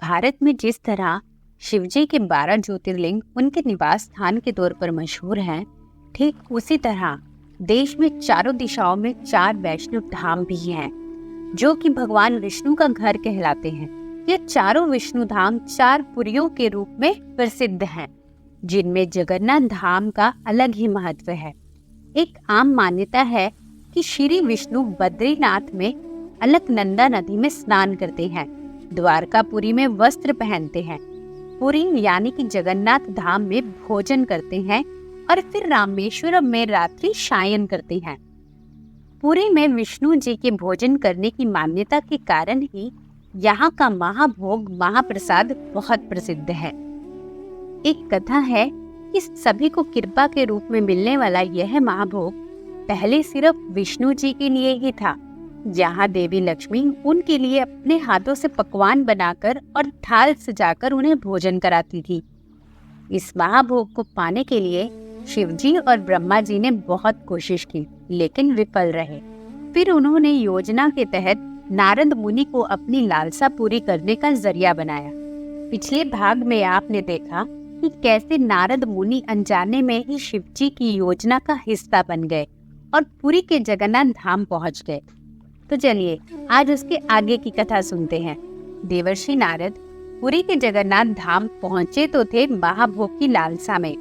भारत में जिस तरह शिवजी के 12 ज्योतिर्लिंग उनके निवास स्थान के तौर पर मशहूर हैं, ठीक उसी तरह देश में चारों दिशाओं में 4 वैष्णव धाम भी हैं, जो कि भगवान विष्णु का घर कहलाते हैं। ये चारों विष्णु धाम 4 पुरियों के रूप में प्रसिद्ध हैं, जिनमें जगन्नाथ धाम का अलग ही महत्व है। एक आम मान्यता है कि श्री विष्णु बद्रीनाथ में अलकनंदा नदी में स्नान करते हैं, द्वारकापुरी में वस्त्र पहनते हैं, पुरी यानी कि जगन्नाथ धाम में भोजन करते हैं और फिर रामेश्वरम में रात्रि शयन करते हैं। पुरी में विष्णु जी के भोजन करने की मान्यता के कारण ही यहाँ का महाभोग महाप्रसाद बहुत प्रसिद्ध है। एक कथा है कि सभी को कृपा के रूप में मिलने वाला यह महाभोग पहले सिर्फ विष्णु जी के लिए ही था, जहाँ देवी लक्ष्मी उनके लिए अपने हाथों से पकवान बनाकर और थाल सजाकर उन्हें भोजन कराती थी। इस महाभोग को पाने के लिए शिवजी और ब्रह्मा जी ने बहुत कोशिश की, लेकिन विफल रहे। फिर उन्होंने योजना के तहत नारद मुनि को अपनी लालसा पूरी करने का जरिया बनाया। पिछले भाग में आपने देखा कि कैसे नारद मुनि अनजाने में ही शिवजी की योजना का हिस्सा बन गए और पुरी के जगन्नाथ धाम पहुंच गए। तो चलिए आज उसके आगे की कथा सुनते हैं। देवर्षि नारद पुरी के जगन्नाथ धाम पहुंचे तो थे महाभोग की लालसा में,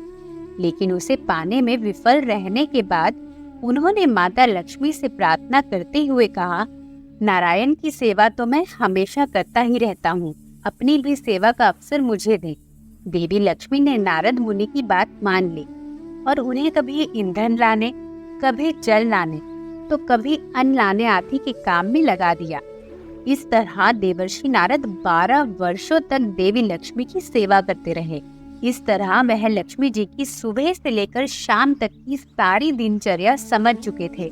लेकिन उसे पाने में विफल रहने के बाद उन्होंने माता लक्ष्मी से प्रार्थना करते हुए कहा, नारायण की सेवा तो मैं हमेशा करता ही रहता हूँ, अपनी भी सेवा का अवसर मुझे दे। देवी लक्ष्मी ने नारद मुनि की बात मान ली और उन्हें कभी ईंधन लाने, कभी जल लाने, तो कभी अन्न लाने आदि के काम में लगा दिया। इस तरह देवर्षि नारद 12 वर्षों तक देवी लक्ष्मी की सेवा करते रहे। इस तरह वह लक्ष्मी जी की सुबह से लेकर शाम तक की सारी दिनचर्या समझ चुके थे।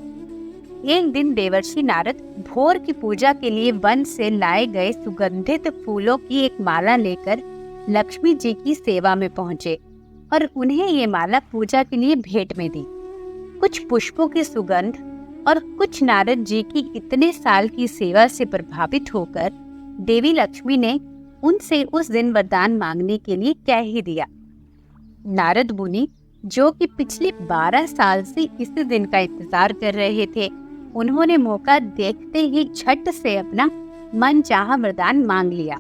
एक दिन देवर्षि नारद भोर की पूजा के लिए वन से लाए गए सुगंधित फूलों की एक माला लेकर लक्ष्मी जी की सेवा में पहुँचे और उन्हें ये माला पूजा के लिए भेंट में दी। कुछ पुष्पों की सुगंध और कुछ नारद जी की इतने साल की सेवा से प्रभावित होकर देवी लक्ष्मी ने उनसे उस दिन वरदान मांगने के लिए कह ही दिया। नारद मुनि, जो कि पिछले 12 साल से इस दिन का इंतजार कर रहे थे, उन्होंने मौका देखते ही झट से अपना मनचाहा वरदान मांग लिया।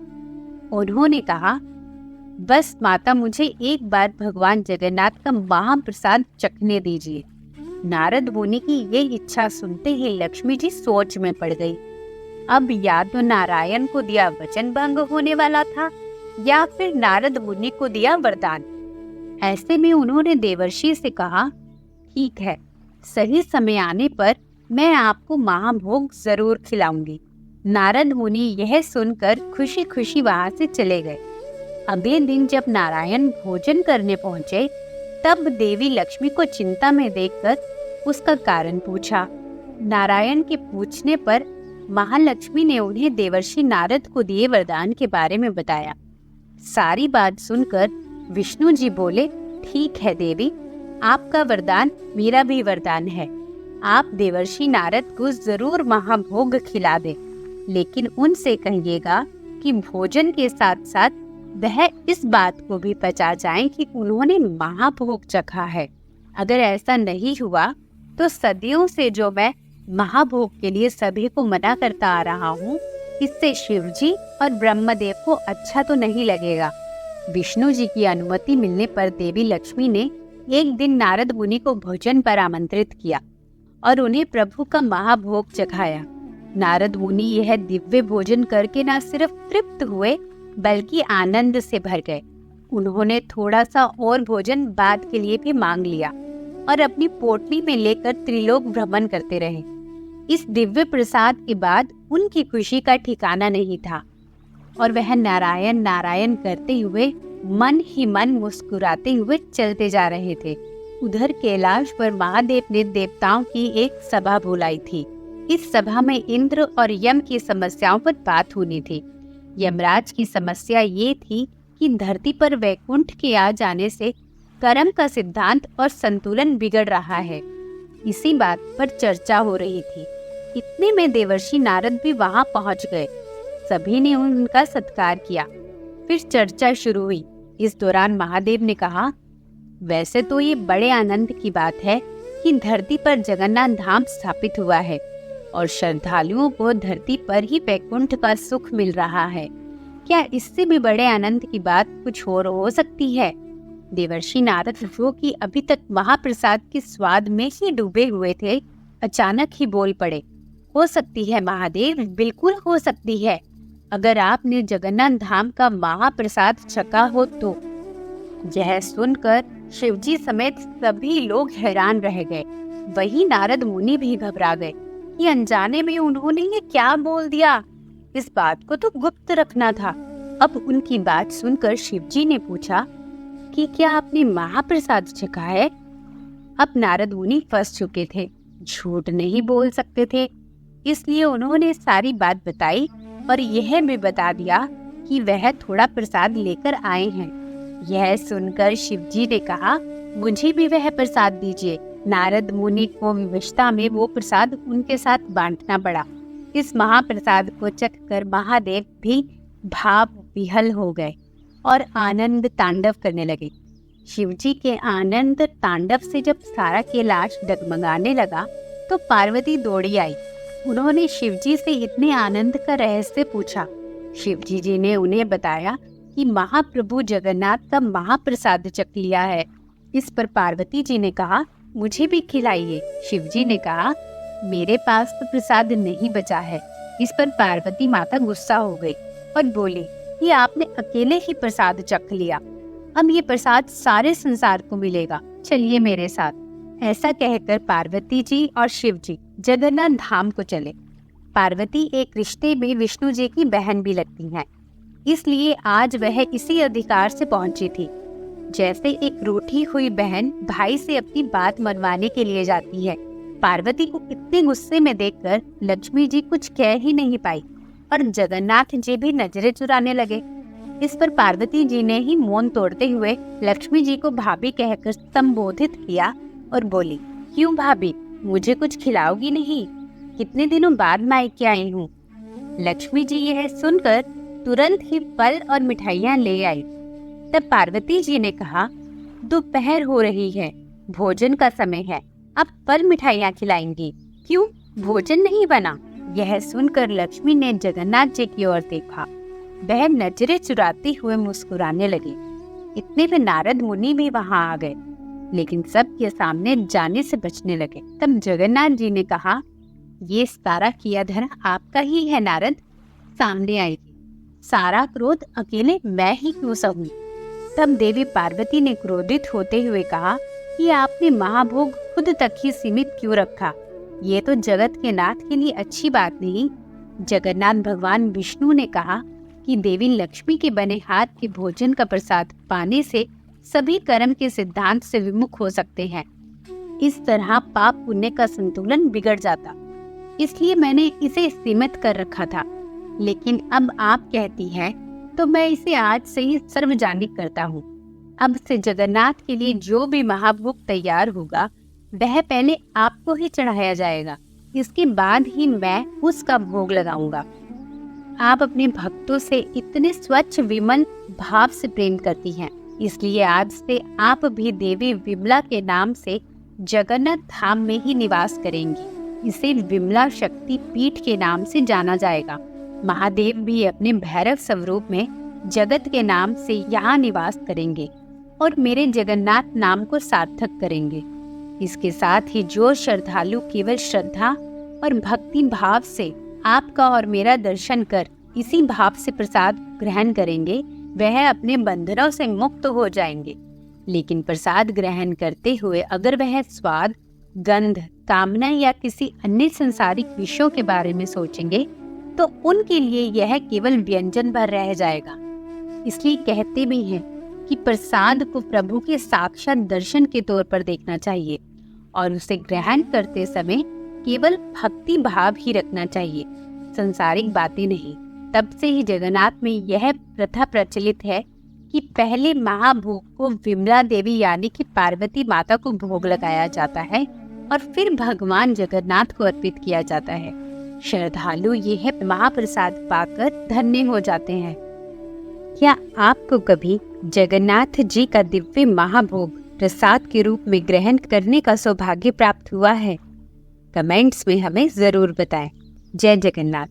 उन्होंने कहा, बस माता मुझे एक बार भगवान जगन्नाथ का महाप्रसाद चखने दीजिए। नारद मुनि की ये इच्छा सुनते ही लक्ष्मी जी सोच में पड़ गई। अब या तो नारायण को दिया वचन भंग होने वाला था या फिर नारद मुनि को दिया वरदान। ऐसे में उन्होंने देवर्षि से कहा, ठीक है, सही समय आने पर मैं आपको महाभोग जरूर खिलाऊंगी। नारद मुनि यह सुनकर खुशी खुशी वहां से चले गए। अगले दिन जब नारायण भोजन करने पहुंचे, तब देवी लक्ष्मी को चिंता में देखकर उसका कारण पूछा। नारायण के पूछने पर महालक्ष्मी ने उन्हें देवर्षि नारद को दिए वरदान के बारे में बताया। सारी बात सुनकर विष्णु जी बोले, ठीक है देवी, आपका वरदान मेरा भी वरदान है। आप देवर्षि नारद को जरूर महाभोग खिला दें, लेकिन उनसे कहिएगा कि भोजन के साथ साथ वह इस बात को भी पचा जाएं कि उन्होंने महाभोग चखा है। अगर ऐसा नहीं हुआ तो सदियों से जो मैं महाभोग के लिए सभी को मना करता आ रहा हूँ, इससे शिवजी और ब्रह्मदेव को अच्छा तो नहीं लगेगा। विष्णु जी की अनुमति मिलने पर देवी लक्ष्मी ने एक दिन नारद मुनि को भोजन पर आमंत्रित किया और उन्हें प्रभु का महाभोग चखाया। नारद मुनि यह दिव्य भोजन करके न सिर्फ तृप्त हुए बल्कि आनंद से भर गए। उन्होंने थोड़ा सा और भोजन बाद के लिए भी मांग लिया और अपनी पोटली में लेकर त्रिलोक भ्रमण करते रहे। इस दिव्य प्रसाद के बाद उनकी खुशी का ठिकाना नहीं था और वह नारायण नारायण करते हुए मन ही मन मुस्कुराते हुए चलते जा रहे थे। उधर कैलाश पर महादेव ने देवताओं की एक सभा बुलाई थी। इस सभा में इंद्र और यम की समस्याओं पर बात होनी थी। यमराज की समस्या ये थी कि धरती पर वैकुंठ के आ जाने से कर्म का सिद्धांत और संतुलन बिगड़ रहा है। इसी बात पर चर्चा हो रही थी। इतने में देवर्षि नारद भी वहां पहुंच गए। सभी ने उनका सत्कार किया। फिर चर्चा शुरू हुई। इस दौरान महादेव ने कहा, वैसे तो ये बड़े आनंद की बात है कि धरती पर जगन्नाथ धाम स्थापित हुआ है और श्रद्धालुओं को धरती पर ही वैकुंठ का सुख मिल रहा है। क्या इससे भी बड़े आनंद की बात कुछ और हो सकती है? देवर्षि नारद, जो कि अभी तक महाप्रसाद के स्वाद में ही डूबे हुए थे, अचानक ही बोल पड़े, हो सकती है महादेव, बिल्कुल हो सकती है। अगर आपने जगन्नाथ धाम का महाप्रसाद चखा हो तो। यह सुनकर शिवजी समेत सभी लोग हैरान रह गए। वही नारद मुनि भी घबरा गए कि अनजाने में उन्होंने ये क्या बोल दिया। इस बात को तो गुप्त रखना था। अब उनकी बात सुनकर शिवजी ने पूछा कि क्या आपने महाप्रसाद चखा है? अब नारद मुनि फंस चुके थे, झूठ नहीं बोल सकते थे, इसलिए उन्होंने सारी बात बताई और यह भी बता दिया कि वह थोड़ा प्रसाद लेकर आए हैं। यह सुनकर शिवजी ने कहा, मुझे भी वह प्रसाद दीजिए। नारद मुनि को विवशता में वो प्रसाद उनके साथ बांटना पड़ा। इस महाप्रसाद को चखकर महादेव भी भाव विहल हो गए और आनंद तांडव करने लगे। शिवजी के आनंद तांडव से जब सारा कैलाश डगमगाने लगा तो पार्वती दौड़ी आई। उन्होंने शिवजी से इतने आनंद का रहस्य पूछा। शिवजी जी ने उन्हें बताया कि महाप्रभु जगन्नाथ का महाप्रसाद चख लिया है। इस पर पार्वती जी ने कहा, मुझे भी खिलाइए। शिवजी ने कहा, मेरे पास तो प्रसाद नहीं बचा है। इस पर पार्वती माता गुस्सा हो गई और बोली कि आपने अकेले ही प्रसाद चख लिया, अब ये प्रसाद सारे संसार को मिलेगा, चलिए मेरे साथ। ऐसा कहकर पार्वती जी और शिव जी जगन्नाथ धाम को चले। पार्वती एक रिश्ते में विष्णु जी की बहन भी लगती हैं, इसलिए आज वह इसी अधिकार से पहुंची थी। जैसे एक रूठी हुई बहन भाई से अपनी बात मनवाने के लिए जाती है। पार्वती को इतने गुस्से में देखकर लक्ष्मी जी कुछ कह ही नहीं पाई और जगन्नाथ जी भी नजरें चुराने लगे। इस पर पार्वती जी ने ही मौन तोड़ते हुए लक्ष्मी जी को भाभी कहकर संबोधित किया और बोली, क्यों भाभी, मुझे कुछ खिलाओगी नहीं? कितने दिनों बाद मायके आई हूँ। लक्ष्मी जी यह सुनकर तुरंत ही फल और मिठाइयाँ ले आई। तब पार्वती जी ने कहा, दोपहर हो रही है, भोजन का समय है, अब फल मिठाइयाँ खिलाएंगी, क्यों भोजन नहीं बना? यह सुनकर लक्ष्मी ने जगन्नाथ जी की ओर देखा। वह नजरें चुराते हुए मुस्कुराने लगे। इतने में नारद मुनि भी वहां आ गए, लेकिन सबके सामने जाने से बचने लगे। तब जगन्नाथ जी ने कहा, ये सारा किया धरा आपका ही है नारद, सामने आएगी। सारा क्रोध अकेले मैं ही क्यों सहूं? तब देवी पार्वती ने क्रोधित होते हुए कहा कि आपने महाभोग खुद तक ही सीमित क्यों रखा? ये तो जगत के नाथ के लिए अच्छी बात नहीं। जगन्नाथ भगवान विष्णु ने कहा कि देवी लक्ष्मी के बने हाथ के भोजन का प्रसाद पाने से सभी कर्म के सिद्धांत से विमुख हो सकते हैं। इस तरह पाप पुण्य का संतुलन बिगड़ जाता, इसलिए मैंने इसे सीमित कर रखा था। लेकिन अब आप कहती हैं तो मैं इसे आज से ही सार्वजनिक करता हूँ। अब से जगन्नाथ के लिए जो भी महाभोग तैयार होगा वह पहले आपको ही चढ़ाया जाएगा, इसके बाद ही मैं उसका भोग लगाऊंगा। आप अपने भक्तों से इतने स्वच्छ विमल भाव से प्रेम करती हैं, इसलिए आज से आप भी देवी विमला के नाम से जगन्नाथ धाम में ही निवास करेंगी। इसे विमला शक्ति पीठ के नाम से जाना जाएगा। महादेव भी अपने भैरव स्वरूप में जगत के नाम से यहाँ निवास करेंगे और मेरे जगन्नाथ नाम को सार्थक करेंगे। इसके साथ ही जो श्रद्धालु केवल श्रद्धा और भक्ति भाव से आपका और मेरा दर्शन कर इसी भाव से प्रसाद ग्रहण करेंगे, वह अपने बंधनों से मुक्त हो जाएंगे। लेकिन प्रसाद ग्रहण करते हुए अगर वह स्वाद, गंध, कामना या किसी अन्य संसारिक विषयों के बारे में सोचेंगे तो उनके लिए यह केवल व्यंजन भर रह जाएगा। इसलिए कहते भी हैं कि प्रसाद को प्रभु के साक्षात दर्शन के तौर पर देखना चाहिए और उसे ग्रहण करते समय केवल भक्ति भाव ही रखना चाहिए, संसारिक बातें नहीं। तब से ही जगन्नाथ में यह प्रथा प्रचलित है कि पहले महाभोग को विमला देवी यानी कि पार्वती माता को भोग लगाया जाता है और फिर भगवान जगन्नाथ को अर्पित किया जाता है। श्रद्धालु यह महाप्रसाद पाकर धन्य हो जाते हैं। क्या आपको कभी जगन्नाथ जी का दिव्य महाभोग प्रसाद के रूप में ग्रहण करने का सौभाग्य प्राप्त हुआ है? कमेंट्स में हमें जरूर बताएं। जय जगन्नाथ।